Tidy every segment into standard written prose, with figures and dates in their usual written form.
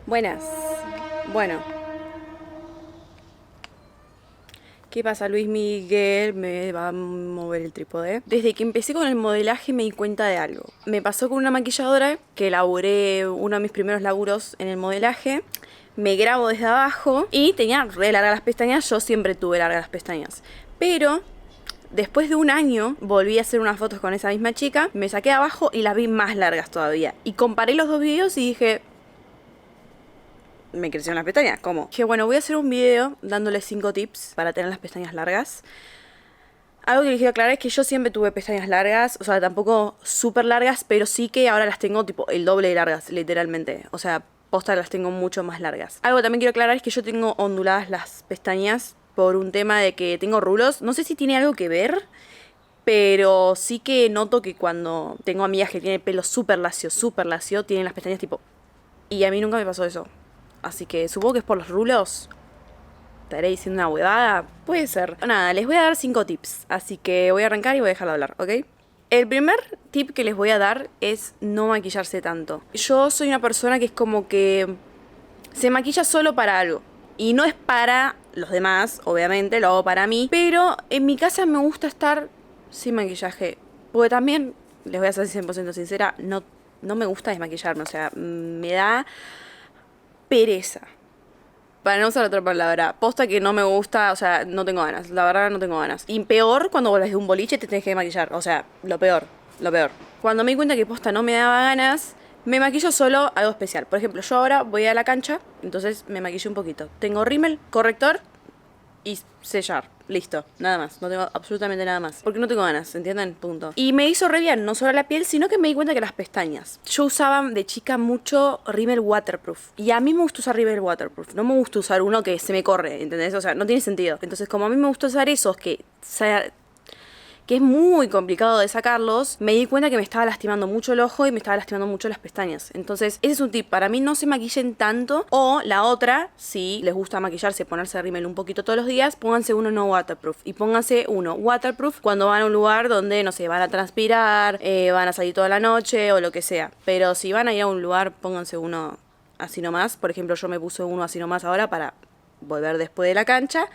Buenas. Bueno, ¿qué pasa, Luis Miguel? Me va a mover el trípode. Desde que empecé con el modelaje me di cuenta de algo. Me pasó con una maquilladora que laburé uno de mis primeros laburos en el modelaje. Me grabo desde abajo y tenía re largas las pestañas. Yo siempre tuve largas las pestañas. Pero después de un año volví a hacer unas fotos con esa misma chica. Me saqué de abajo y las vi más largas todavía. Y comparé los dos videos y dije, me crecieron las pestañas. ¿Cómo? Dije, bueno, voy a hacer un video dándole 5 tips para tener las pestañas largas. Algo que les quiero aclarar es que yo siempre tuve pestañas largas, o sea, tampoco súper largas, pero sí que ahora las tengo tipo el doble de largas, literalmente. O sea, posta las tengo mucho más largas. Algo que también quiero aclarar es que yo tengo onduladas las pestañas por un tema de que tengo rulos. No sé si tiene algo que ver, pero sí que noto que cuando tengo amigas que tienen el pelo súper lacio, tienen las pestañas tipo... Y a mí nunca me pasó eso. Así que supongo que es por los rulos. ¿Estaré diciendo una huevada? Puede ser. Nada, les voy a dar 5 tips. Así que voy a arrancar y voy a dejar de hablar, ¿ok? El primer tip que les voy a dar es no maquillarse tanto. Yo soy una persona que es como que se maquilla solo para algo. Y no es para los demás, obviamente, lo hago para mí. Pero en mi casa me gusta estar sin maquillaje. Porque también, les voy a ser 100% sincera, no me gusta desmaquillarme. O sea, me da pereza. Para no usar otra palabra, posta que no me gusta, o sea, no tengo ganas, la verdad no tengo ganas. Y peor cuando vuelves de un boliche te tenés que maquillar, o sea, lo peor, lo peor. Cuando me di cuenta que posta no me daba ganas, me maquillo solo algo especial. Por ejemplo, yo ahora voy a la cancha, entonces me maquillo un poquito. Tengo rímel, corrector y sellar. Listo, nada más, no tengo absolutamente nada más. Porque no tengo ganas, ¿entienden? Punto. Y me hizo re bien, no solo la piel, sino que me di cuenta que las pestañas. Yo usaba de chica mucho rímel waterproof. Y a mí me gusta usar rímel waterproof. No me gusta usar uno que se me corre, ¿entendés? O sea, no tiene sentido. Entonces, como a mí me gusta usar esos que es muy complicado de sacarlos, me di cuenta que me estaba lastimando mucho el ojo y me estaba lastimando mucho las pestañas. Entonces, ese es un tip. Para mí no se maquillen tanto. O la otra, si les gusta maquillarse, ponerse rímel un poquito todos los días, pónganse uno no waterproof. Y pónganse uno waterproof cuando van a un lugar donde, no sé, van a transpirar, van a salir toda la noche o lo que sea. Pero si van a ir a un lugar, pónganse uno así nomás. Por ejemplo, yo me puse uno así nomás ahora para volver después de la cancha,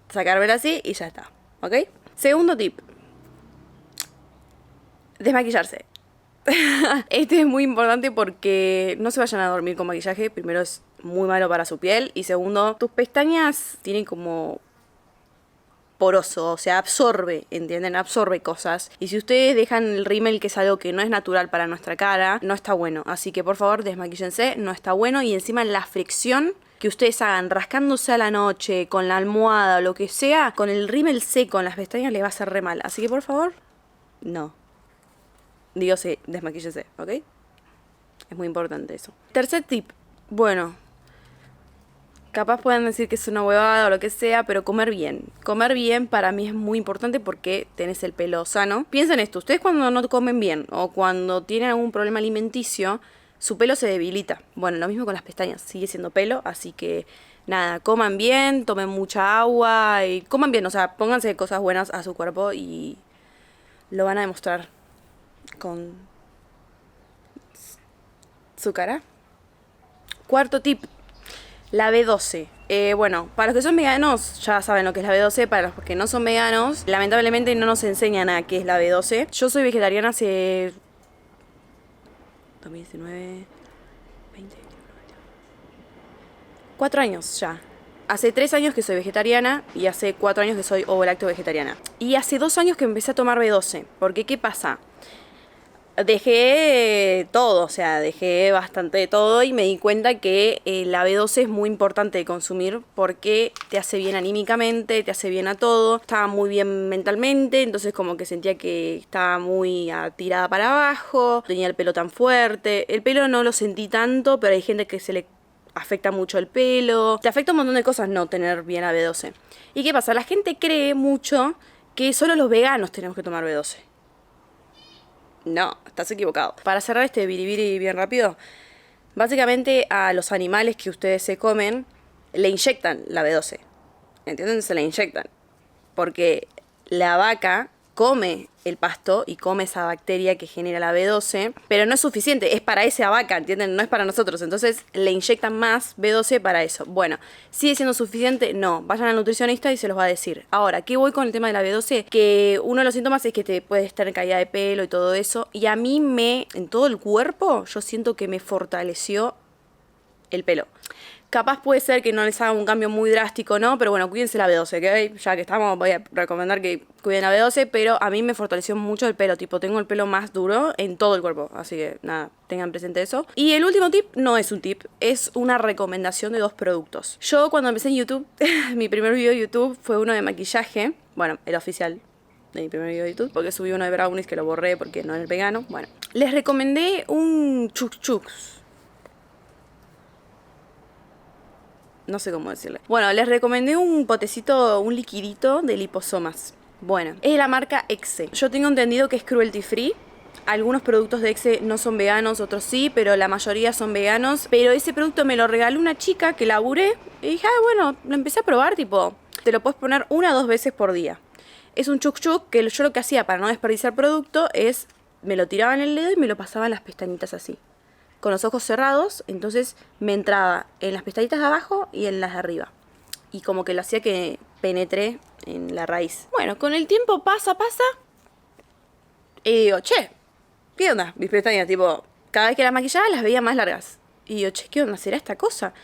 sacármelo así y ya está. ¿Ok? Segundo tip. Desmaquillarse. Este es muy importante porque no se vayan a dormir con maquillaje. Primero, es muy malo para su piel. Y segundo, tus pestañas tienen como poroso, o sea, absorbe, ¿entienden? Absorbe cosas. Y si ustedes dejan el rímel, que es algo que no es natural para nuestra cara, no está bueno. Así que por favor, desmaquíllense, no está bueno. Y encima la fricción que ustedes hagan rascándose a la noche, con la almohada o lo que sea, con el rímel seco en las pestañas les va a hacer re mal. Así que por favor, no. Digo, sí, desmaquíllese, ¿ok? Es muy importante eso. Tercer tip. Bueno, capaz pueden decir que es una huevada o lo que sea, pero comer bien. Comer bien para mí es muy importante porque tenés el pelo sano. Piensen esto, ustedes cuando no comen bien o cuando tienen algún problema alimenticio, su pelo se debilita. Bueno, lo mismo con las pestañas, sigue siendo pelo, así que nada, coman bien, tomen mucha agua y coman bien, o sea, pónganse cosas buenas a su cuerpo y lo van a demostrar con su cara. Cuarto tip, la B12. Bueno, para los que son veganos ya saben lo que es la B12. Para los que no son veganos, lamentablemente no nos enseñan a qué es la B12. Yo soy vegetariana hace 2019, 20, 4 años ya. Hace 3 años que soy vegetariana y hace 4 años que soy ovo-lácteo vegetariana. Y hace 2 años que empecé a tomar B12. Porque, ¿qué pasa? Dejé todo, o sea, dejé bastante de todo y me di cuenta que la B12 es muy importante de consumir porque te hace bien anímicamente, te hace bien a todo, estaba muy bien mentalmente, entonces como que sentía que estaba muy tirada para abajo, tenía el pelo tan fuerte, el pelo no lo sentí tanto, pero hay gente que se le afecta mucho el pelo, te afecta un montón de cosas no tener bien la B12. ¿Y qué pasa? La gente cree mucho que solo los veganos tenemos que tomar B12. No, estás equivocado. Para cerrar este biribiri bien rápido, básicamente a los animales que ustedes se comen le inyectan la B12. ¿Entienden? Se la inyectan. Porque la vaca come el pasto y come esa bacteria que genera la B12, pero no es suficiente, es para esa vaca, ¿entienden? No es para nosotros, entonces le inyectan más B12 para eso. Bueno, ¿sigue siendo suficiente? No, vayan al nutricionista y se los va a decir. Ahora, ¿qué voy con el tema de la B12? Que uno de los síntomas es que te puede estar en caída de pelo y todo eso, y a mí en todo el cuerpo, yo siento que me fortaleció el pelo. Capaz puede ser que no les haga un cambio muy drástico, ¿no? Pero bueno, cuídense la B12, ¿ok? Ya que estamos, voy a recomendar que cuiden la B12, pero a mí me fortaleció mucho el pelo, tipo, tengo el pelo más duro en todo el cuerpo, así que nada, tengan presente eso. Y el último tip no es un tip, es una recomendación de 2 productos. Yo cuando empecé en YouTube, mi primer video de YouTube fue uno de maquillaje, bueno, el oficial de mi primer video de YouTube, porque subí uno de brownies que lo borré porque no era vegano. Bueno, les recomendé un Chux Chux. No sé cómo decirle. Bueno, les recomendé un potecito, un liquidito de liposomas. Bueno, es de la marca Exe. Yo tengo entendido que es cruelty free. Algunos productos de Exe no son veganos, otros sí, pero la mayoría son veganos. Pero ese producto me lo regaló una chica que laburé y dije, bueno, lo empecé a probar, tipo, te lo puedes poner 1 o 2 veces por día. Es un chuk chuk que yo lo que hacía para no desperdiciar producto es, me lo tiraba en el dedo y me lo pasaba en las pestañitas así, con los ojos cerrados, entonces me entraba en las pestañitas de abajo y en las de arriba. Y como que lo hacía que penetre en la raíz. Bueno, con el tiempo pasa. Y digo, che, ¿qué onda? Mis pestañas, tipo, cada vez que las maquillaba las veía más largas. Y digo, che, ¿qué onda? ¿Será esta cosa?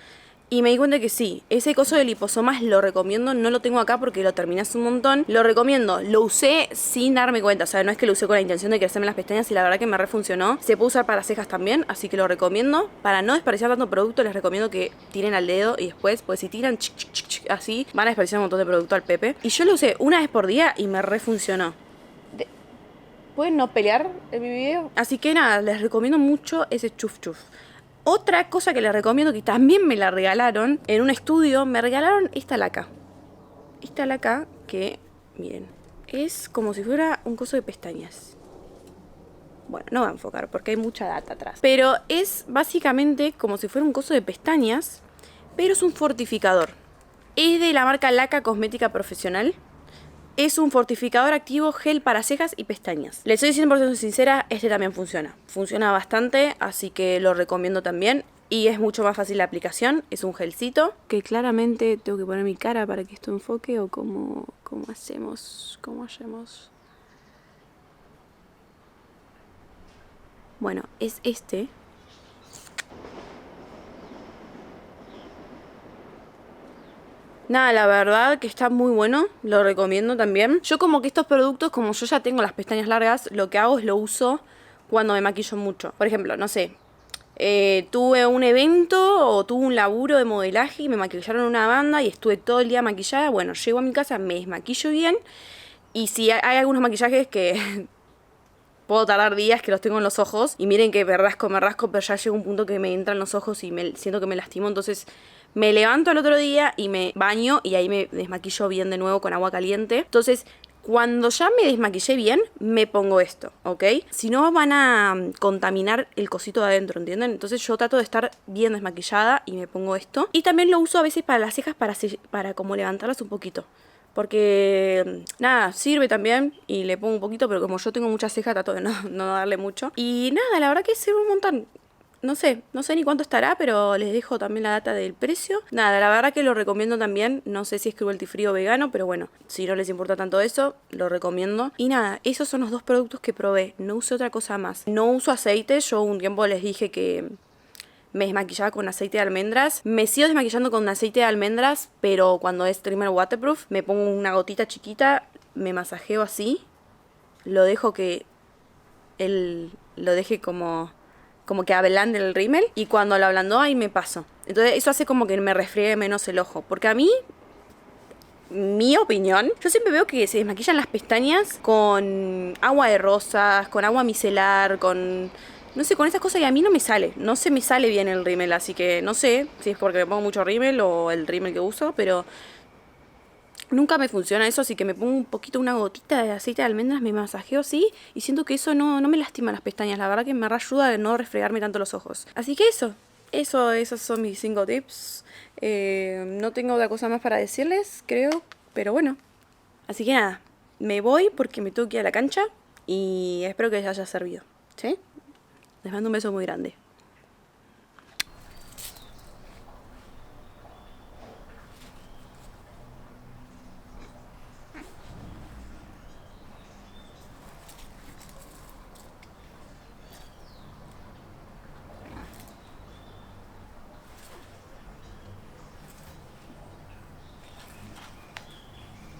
Y me di cuenta que sí, ese coso de liposomas lo recomiendo, no lo tengo acá porque lo terminé hace un montón. Lo recomiendo, lo usé sin darme cuenta, o sea, no es que lo usé con la intención de crecerme las pestañas y la verdad que me refuncionó. Se puede usar para cejas también, así que lo recomiendo. Para no desperdiciar tanto producto, les recomiendo que tiren al dedo y después, pues si tiran así, van a desperdiciar un montón de producto al pepe. Y yo lo usé 1 vez por día y me refuncionó. ¿Pueden no pelear en mi video? Así que nada, les recomiendo mucho ese chuf chuf. Otra cosa que les recomiendo, que también me la regalaron en un estudio, me regalaron esta laca. Esta laca que, miren, es como si fuera un coso de pestañas. Bueno, no va a enfocar porque hay mucha data atrás. Pero es básicamente como si fuera un coso de pestañas, pero es un fortificador. Es de la marca Laca Cosmética Profesional. Es un fortificador activo gel para cejas y pestañas. Les soy 100% sincera, este también funciona. Funciona bastante, así que lo recomiendo también. Y es mucho más fácil la aplicación. Es un gelcito que claramente tengo que poner mi cara para que esto enfoque. O cómo hacemos. Bueno, es este. Nada, la verdad que está muy bueno, lo recomiendo también. Yo como que estos productos, como yo ya tengo las pestañas largas, lo que hago es lo uso cuando me maquillo mucho. Por ejemplo, no sé, tuve un evento o tuve un laburo de modelaje y me maquillaron una banda y estuve todo el día maquillada. Bueno, llego a mi casa, me desmaquillo bien y si hay algunos maquillajes que puedo tardar días que los tengo en los ojos y miren que me rasco, pero ya llega un punto que me entran los ojos y siento que me lastimo, entonces me levanto al otro día y me baño y ahí me desmaquillo bien de nuevo con agua caliente. Entonces, cuando ya me desmaquillé bien, me pongo esto, ¿ok? Si no, van a contaminar el cosito de adentro, ¿entienden? Entonces yo trato de estar bien desmaquillada y me pongo esto. Y también lo uso a veces para las cejas para como levantarlas un poquito. Porque, nada, sirve también y le pongo un poquito, pero como yo tengo mucha ceja, trato de no darle mucho. Y nada, la verdad que sirve un montón. No sé ni cuánto estará, pero les dejo también la data del precio. Nada, la verdad que lo recomiendo también. No sé si es cruelty free o vegano, pero bueno, si no les importa tanto eso, lo recomiendo. Y nada, esos son los 2 productos que probé. No usé otra cosa más. No uso aceite. Yo un tiempo les dije que me desmaquillaba con aceite de almendras. Me sigo desmaquillando con aceite de almendras, pero cuando es trimmer waterproof, me pongo una gotita chiquita, me masajeo así, lo dejo que lo deje como que ablande el rímel y cuando lo ablandó ahí me paso. Entonces eso hace como que me refriegue menos el ojo. Porque a mí, mi opinión, yo siempre veo que se desmaquillan las pestañas con agua de rosas, con agua micelar, con... No sé, con esas cosas y a mí no me sale. No se me sale bien el rímel, así que no sé si es porque me pongo mucho rímel o el rímel que uso, pero... Nunca me funciona eso, así que me pongo un poquito, una gotita de aceite de almendras, me masajeo así y siento que eso no me lastima las pestañas. La verdad que me ayuda a no refregarme tanto los ojos. Así que esos son mis 5 tips. No tengo otra cosa más para decirles, creo, pero bueno. Así que nada, me voy porque me tengo que ir a la cancha y espero que les haya servido. ¿Sí? Les mando un beso muy grande.